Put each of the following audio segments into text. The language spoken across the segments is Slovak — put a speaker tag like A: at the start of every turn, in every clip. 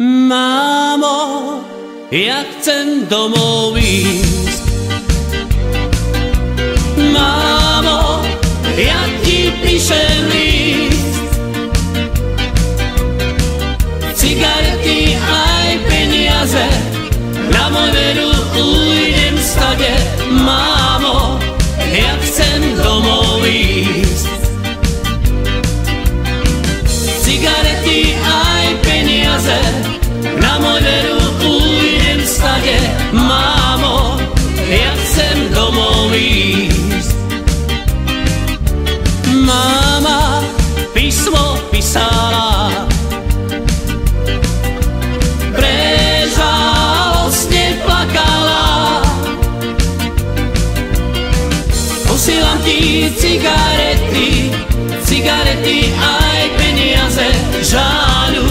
A: Mámo, ja chcem domov ísť. Mámo, ja ti píšem list. Cigarety aj peniaze, na môj veru ujdem stade. Mámo, ja chcem domov ísť. Cigarety aj peniaze, na môj veru ujdem stade. Mámo, ja chcem domov ísť. Máma písmo písala, prežalostne plakala. Posielam ti cigarety, cigarety aj peniaze. Žáľu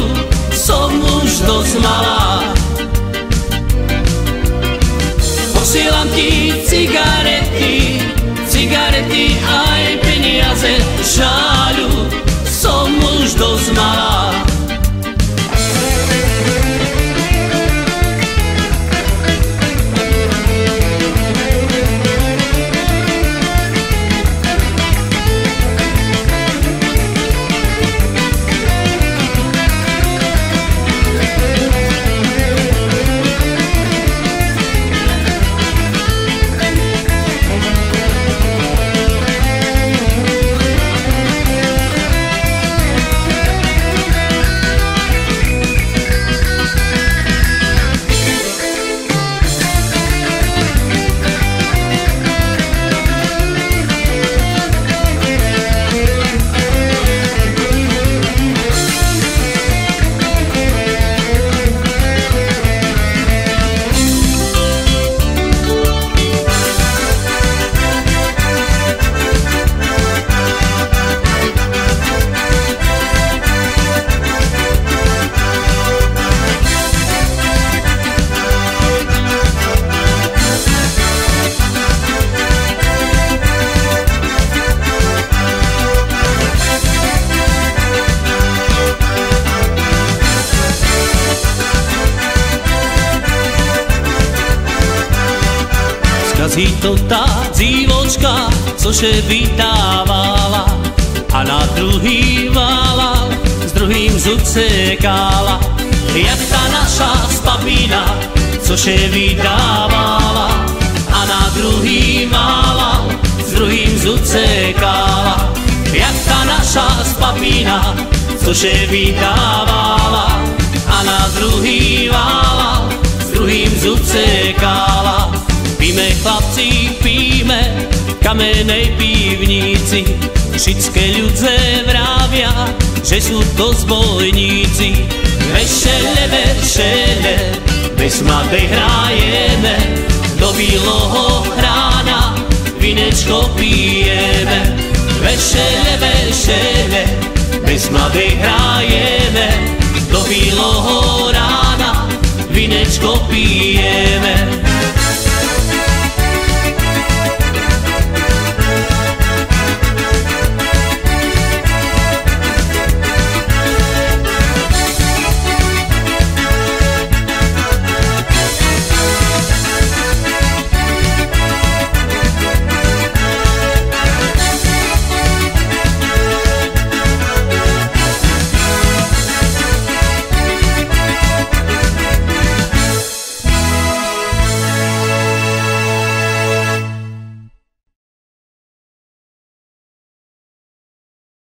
A: som už dosť malá. Posielam ti cigarety, cigarety aj peniaze. Žáľu som už dosť malá. Skazí to tá dzīvočka, cože vydávala, a na druhý válal, s druhým zucekala. Jak tá naša spabína, cože vydávala, a na druhý válal, s druhým zucekala. Jak tá naša spabína, cože vydávala, a na druhý válal, s druhým zucekala. Píme, chlapci, píme, kamenej pivnici. Všetké ľudze vravia, že sú to zbojníci. Vešele, vešele, bez mladej hrajeme, do bíloho rána vinečko pijeme. Vešele, vešele, bez mladej hrajeme, do bíloho rána vinečko pijeme.